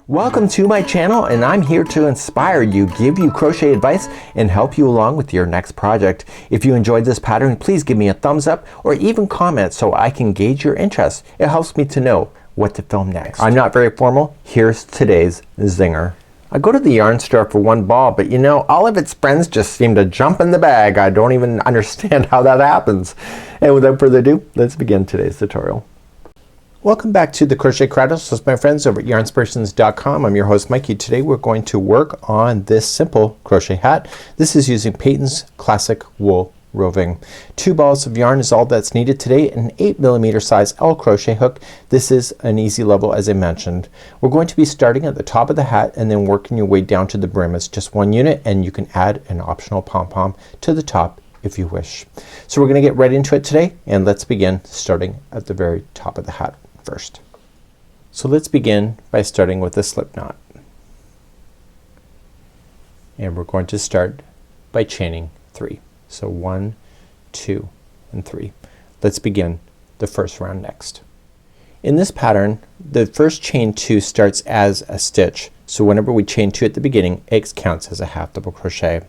Welcome to my channel, and I'm here to inspire you, give you crochet advice, and help you along with your next project. If you enjoyed this pattern, please give me a thumbs up or even comment so I can gauge your interest. It helps me to know what to film next. I'm not very formal. Here's today's zinger. I go to the yarn store for one ball, but you know, all of its friends just seem to jump in the bag. I don't even understand how that happens. And without further ado, let's begin today's tutorial. Welcome back to the Crochet Cradles with my friends over at yarnspirations.com. I'm your host Mikey. Today we're going to work on this simple crochet hat. This is using Patons Classic Wool Roving. 2 balls of yarn is all that's needed today, an 8mm size L crochet hook. This is an easy level as I mentioned. We're going to be starting at the top of the hat and then working your way down to the brim. It's just 1 unit and you can add an optional pom-pom to the top if you wish. So we're gonna get right into it today, and let's begin starting at the very top of the hat first. So let's begin by starting with a slip knot, and we're going to start by chaining 3. So 1, 2 and 3. Let's begin the first round next. In this pattern the first chain 2 starts as a stitch, so whenever we chain 2 at the beginning it counts as a half double crochet.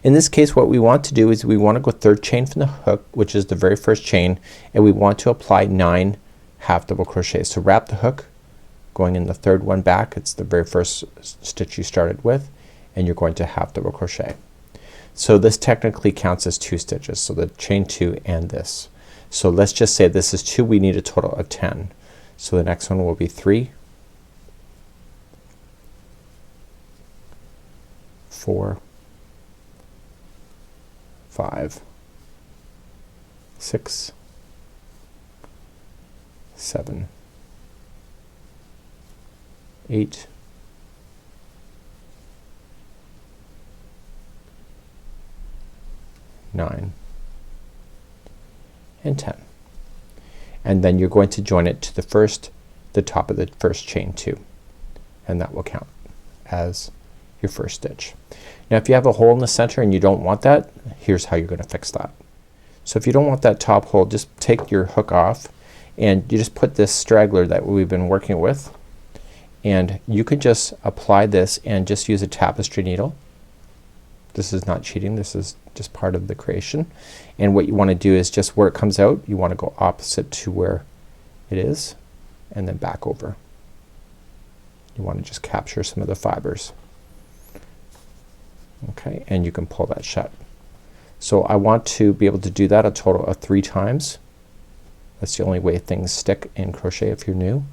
In this case what we want to do is we want to go 3rd chain from the hook, which is the very first chain, and we want to apply 9 half double crochet. So wrap the hook going in the 3rd one back. It's the very first stitch you started with, and you're going to half double crochet. So this technically counts as 2 stitches. So the chain 2 and this. So let's just say this is 2. We need a total of 10. So the next one will be 3, 4, 5, 6, 7, 8, 9 and 10. And then you're going to join it to the top of the first chain 2, and that will count as your first stitch. Now if you have a hole in the center and you don't want that, here's how you're gonna fix that. So if you don't want that top hole, just take your hook off and you just put this straggler that we've been working with, and you could just apply this and just use a tapestry needle. This is not cheating, this is just part of the creation. And what you want to do is just where it comes out, you want to go opposite to where it is and then back over. You want to just capture some of the fibers. Okay, and you can pull that shut. So I want to be able to do that a total of 3 times. That's the only way things stick in crochet if you're new.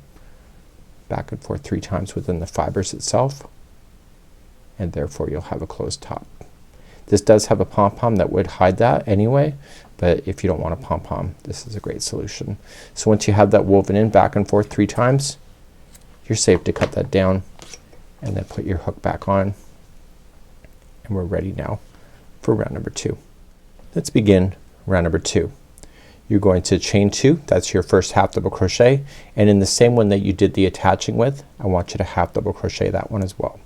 Back and forth 3 times within the fibers itself, and therefore you'll have a closed top. This does have a pom-pom that would hide that anyway, but if you don't want a pom-pom, this is a great solution. So once you have that woven in back and forth 3 times, you're safe to cut that down and then put your hook back on, and we're ready now for round number 2. Let's begin round number 2. You're going to chain 2, that's your first half double crochet, and in the same one that you did the attaching with, I want you to half double crochet that one as well.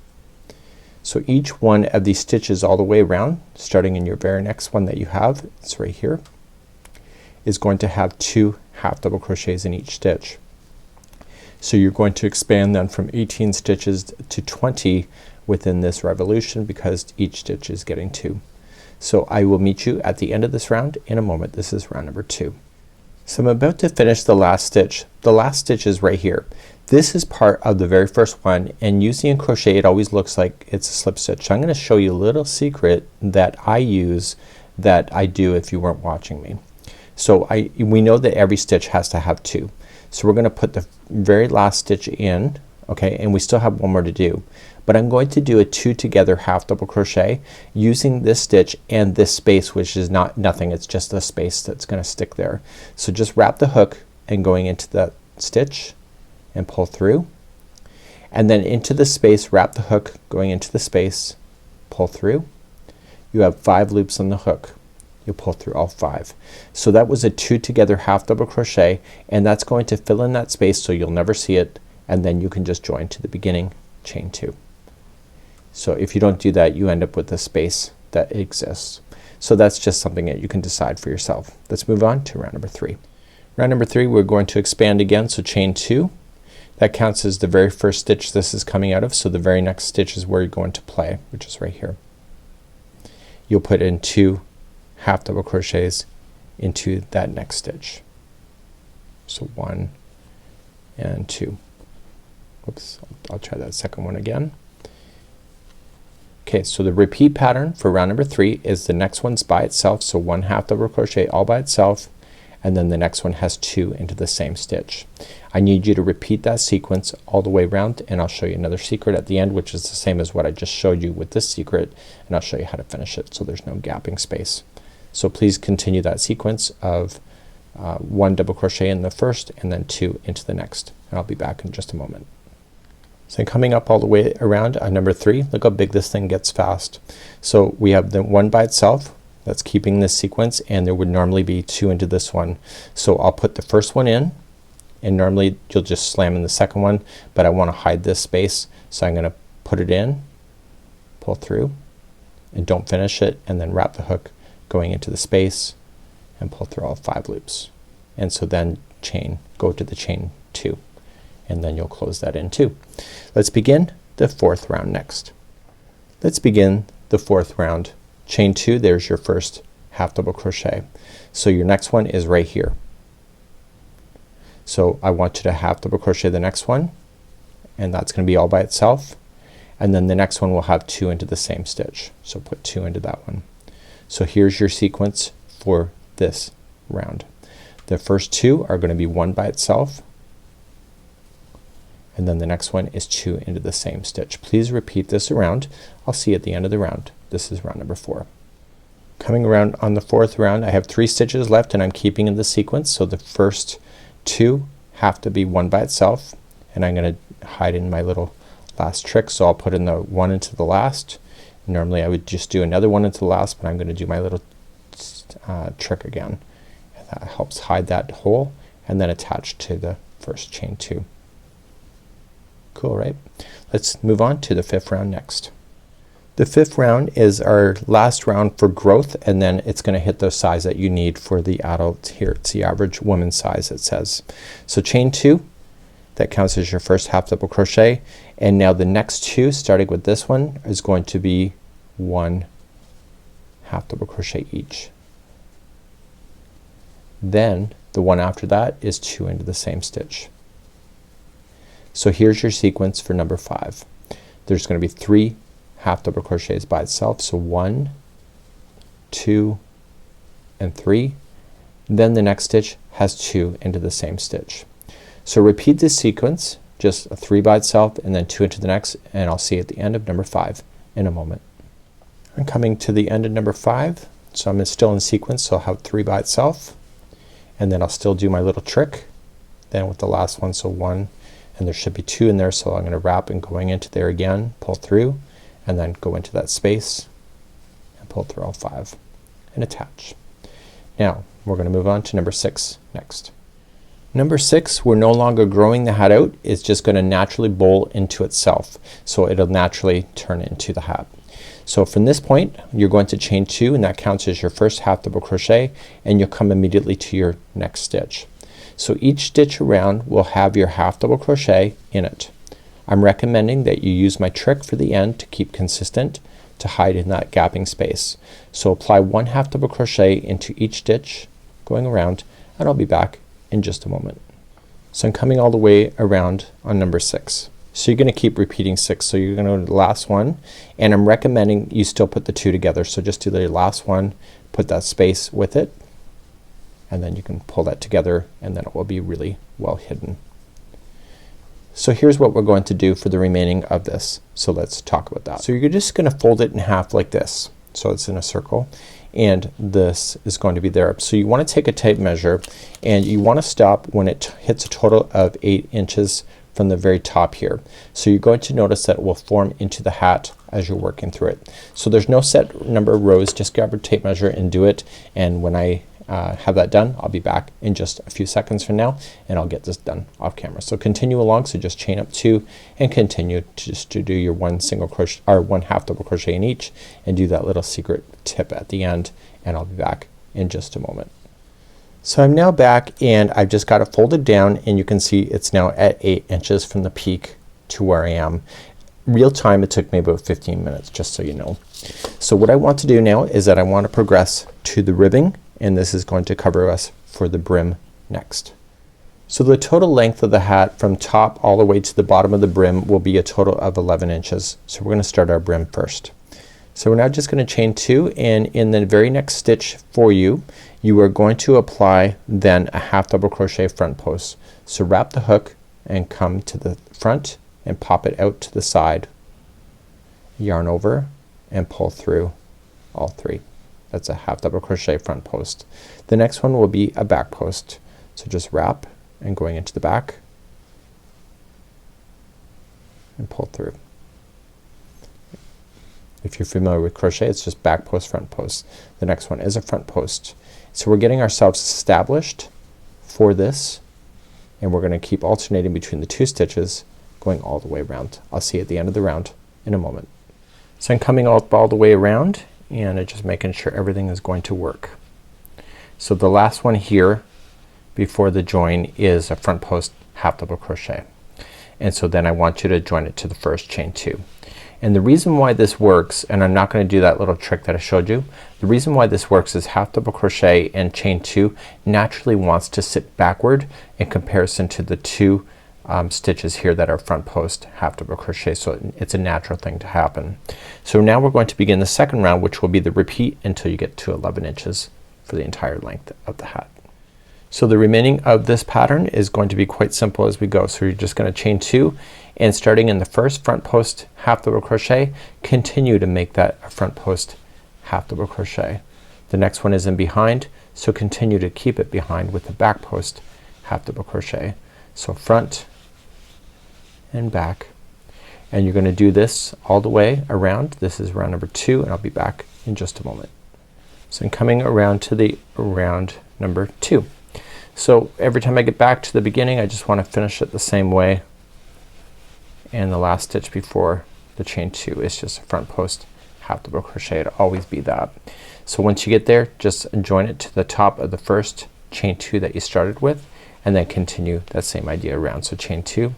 So each one of these stitches all the way around, starting in your very next one that you have, it's right here, is going to have 2 half double crochets in each stitch. So you're going to expand then from 18 stitches to 20 within this revolution because each stitch is getting 2. So I will meet you at the end of this round in a moment. This is round number 2. So I'm about to finish the last stitch. The last stitch is right here. This is part of the very first one, and usually in crochet it always looks like it's a slip stitch. So I'm gonna show you a little secret that I use that I do if you weren't watching me. So we know that every stitch has to have 2. So we're gonna put the very last stitch in, okay, and we still have one more to do. But I'm going to do a 2 together half double crochet using this stitch and this space, which is nothing, it's just a space that's gonna stick there. So just wrap the hook and going into that stitch and pull through, and then into the space wrap the hook going into the space, pull through. You have 5 loops on the hook. You pull through all 5. So that was a 2 together half double crochet, and that's going to fill in that space so you'll never see it, and then you can just join to the beginning, chain 2. So if you don't do that, you end up with a space that exists. So that's just something that you can decide for yourself. Let's move on to round number 3. Round number 3 we're going to expand again, so chain 2. That counts as the very first stitch this is coming out of, so the very next stitch is where you're going to play, which is right here. You'll put in 2 half double crochets into that next stitch. So 1 and 2. Oops, I'll try that second one again. Okay, so the repeat pattern for round number 3 is the next one's by itself, so 1 half double crochet all by itself, and then the next one has 2 into the same stitch. I need you to repeat that sequence all the way around, and I'll show you another secret at the end, which is the same as what I just showed you with this secret, and I'll show you how to finish it so there's no gapping space. So please continue that sequence of 1 double crochet in the first and then 2 into the next, and I'll be back in just a moment. So coming up all the way around on number 3, look how big this thing gets fast. So we have the 1 by itself that's keeping this sequence, and there would normally be 2 into this one. So I'll put the first one in, and normally you'll just slam in the second one, but I want to hide this space, so I'm gonna put it in, pull through, and don't finish it, and then wrap the hook going into the space and pull through all 5 loops. And so then go to the chain 2, and then you'll close that in too. Let's begin the 4th round next. Let's begin the 4th round. Chain 2, there's your first half double crochet. So your next one is right here. So I want you to half double crochet the next one, and that's gonna be all by itself, and then the next one will have 2 into the same stitch. So put 2 into that one. So here's your sequence for this round. The first 2 are gonna be 1 by itself, and then the next one is 2 into the same stitch. Please repeat this around. I'll see you at the end of the round. This is round number 4. Coming around on the 4th round, I have 3 stitches left, and I'm keeping in the sequence, so the first 2 have to be 1 by itself, and I'm gonna hide in my little last trick, so I'll put in the 1 into the last. Normally I would just do another 1 into the last, but I'm gonna do my little trick again, and that helps hide that hole, and then attach to the first chain 2. Cool, right? Let's move on to the 5th round next. The 5th round is our last round for growth, and then it's gonna hit the size that you need for the adult here. It's the average woman size, it says. So chain 2, that counts as your first half double crochet, and now the next 2 starting with this one is going to be 1 half double crochet each. Then the one after that is 2 into the same stitch. So here's your sequence for number 5. There's gonna be 3 half double crochets by itself, so 1, 2, and 3. Then the next stitch has 2 into the same stitch. So repeat this sequence, just a 3 by itself and then 2 into the next, and I'll see you at the end of number 5 in a moment. I'm coming to the end of number 5, so I'm still in sequence, so I'll have 3 by itself, and then I'll still do my little trick then with the last one, so 1, and there should be 2 in there, so I'm gonna wrap and going into there again, pull through, and then go into that space and pull through all 5 and attach. Now we're gonna move on to number 6 next. Number 6, we're no longer growing the hat out, it's just gonna naturally bowl into itself, so it'll naturally turn into the hat. So from this point you're going to chain 2, and that counts as your first half double crochet, and you'll come immediately to your next stitch. So each stitch around will have your half double crochet in it. I'm recommending that you use my trick for the end to keep consistent, to hide in that gapping space. So apply 1 half double crochet into each stitch going around, and I'll be back in just a moment. So I'm coming all the way around on number 6. So you're gonna keep repeating 6. So you're gonna go to the last one, and I'm recommending you still put the 2 together. So just do the last one, put that space with it, and then you can pull that together, and then it will be really well hidden. So here's what we're going to do for the remaining of this. So let's talk about that. So you're just gonna fold it in half like this. So it's in a circle, and this is going to be there. So you wanna take a tape measure, and you wanna stop when it hits a total of 8 inches from the very top here. So you're going to notice that it will form into the hat as you're working through it. So there's no set number of rows, just grab a tape measure and do it, and when I have that done, I'll be back in just a few seconds from now, and I'll get this done off camera. So continue along, so just chain up 2 and continue to do your 1 single crochet or 1 half double crochet in each, and do that little secret tip at the end, and I'll be back in just a moment. So I'm now back and I've just got it folded down and you can see it's now at 8 inches from the peak to where I am. Real time it took me about 15 minutes, just so you know. So what I want to do now is that I want to progress to the ribbing, and this is going to cover us for the brim next. So the total length of the hat from top all the way to the bottom of the brim will be a total of 11 inches. So we're gonna start our brim first. So we're now just gonna chain 2, and in the very next stitch for you, you are going to apply then a half double crochet front post. So wrap the hook and come to the front and pop it out to the side, yarn over and pull through all 3. That's a half double crochet front post. The next one will be a back post. So just wrap and going into the back and pull through. If you're familiar with crochet, it's just back post, front post. The next one is a front post. So we're getting ourselves established for this, and we're gonna keep alternating between the 2 stitches going all the way around. I'll see you at the end of the round in a moment. So I'm coming all the way around and I'm just making sure everything is going to work. So the last one here before the join is a front post half double crochet, and so then I want you to join it to the first chain 2. And the reason why this works, and I'm not gonna do that little trick that I showed you, the reason why this works is half double crochet and chain 2 naturally wants to sit backward in comparison to the 2 stitches here that are front post half double crochet. So it's a natural thing to happen. So now we're going to begin the second round, which will be the repeat until you get to 11 inches for the entire length of the hat. So the remaining of this pattern is going to be quite simple as we go. So you're just gonna chain 2, and starting in the first front post half double crochet, continue to make that a front post half double crochet. The next one is in behind, so continue to keep it behind with the back post half double crochet. So front and back, and you're gonna do this all the way around. This is round number 2, and I'll be back in just a moment. So I'm coming around to the round number 2. So every time I get back to the beginning, I just want to finish it the same way, and the last stitch before the chain 2 is just a front post half double crochet. It'll always be that. So once you get there, just join it to the top of the first chain 2 that you started with, and then continue that same idea around. So chain 2,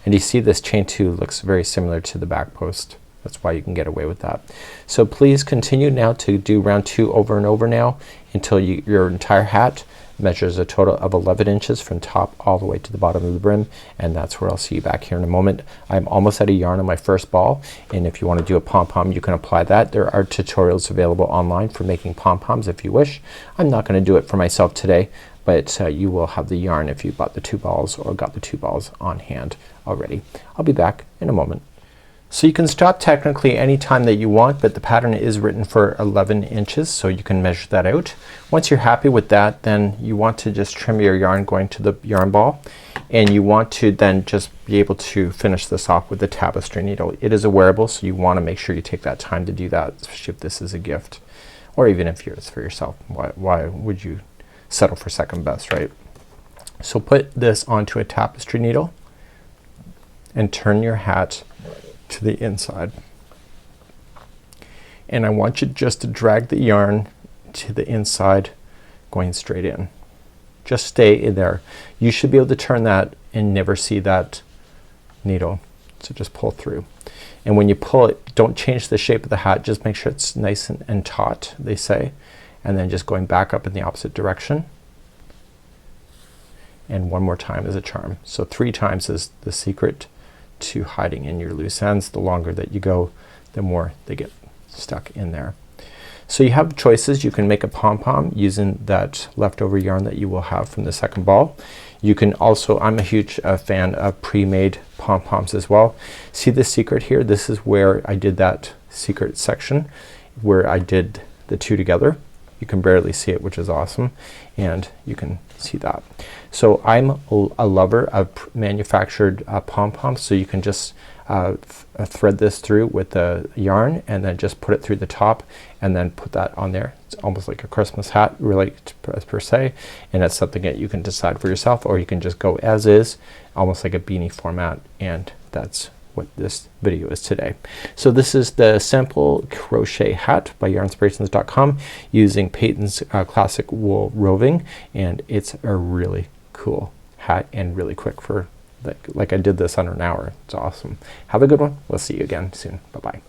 and you see this chain 2 looks very similar to the back post. That's why you can get away with that. So please continue now to do round 2 over and over now until your entire hat measures a total of 11 inches from top all the way to the bottom of the brim, and that's where I'll see you back here in a moment. I'm almost out of yarn on my first ball, and if you want to do a pom-pom, you can apply that. There are tutorials available online for making pom-poms if you wish. I'm not gonna do it for myself today, but you will have the yarn if you bought the 2 balls or got the 2 balls on hand already. I'll be back in a moment. So you can stop technically any time that you want, but the pattern is written for 11 inches, so you can measure that out. Once you're happy with that, then you want to just trim your yarn going to the yarn ball, and you want to then just be able to finish this off with the tapestry needle. It is a wearable, so you want to make sure you take that time to do that, especially if this is a gift, or even if it's for yourself. Why would you settle for second best, right? So put this onto a tapestry needle and turn your hat to the inside, and I want you just to drag the yarn to the inside going straight in. Just stay in there. You should be able to turn that and never see that needle, so just pull through, and when you pull it, don't change the shape of the hat, just make sure it's nice and taut, they say, and then just going back up in the opposite direction, and one more time as a charm. So 3 times is the secret to hiding in your loose ends. The longer that you go, the more they get stuck in there. So you have choices. You can make a pom-pom using that leftover yarn that you will have from the second ball. You can also, I'm a huge fan of pre-made pom-poms as well. See the secret here? This is where I did that secret section where I did the 2 together. You can barely see it, which is awesome, and you can see that. So I'm a lover of manufactured pom-poms, so you can just thread this through with the yarn and then just put it through the top and then put that on there. It's almost like a Christmas hat, really, per se, and that's something that you can decide for yourself, or you can just go as is, almost like a beanie format, and that's what this video is today. So this is the sample crochet hat by yarnspirations.com using Patons Classic Wool Roving, and it's a really cool hat and really quick for like I did this under an hour. It's awesome. Have a good one. We'll see you again soon. Bye bye.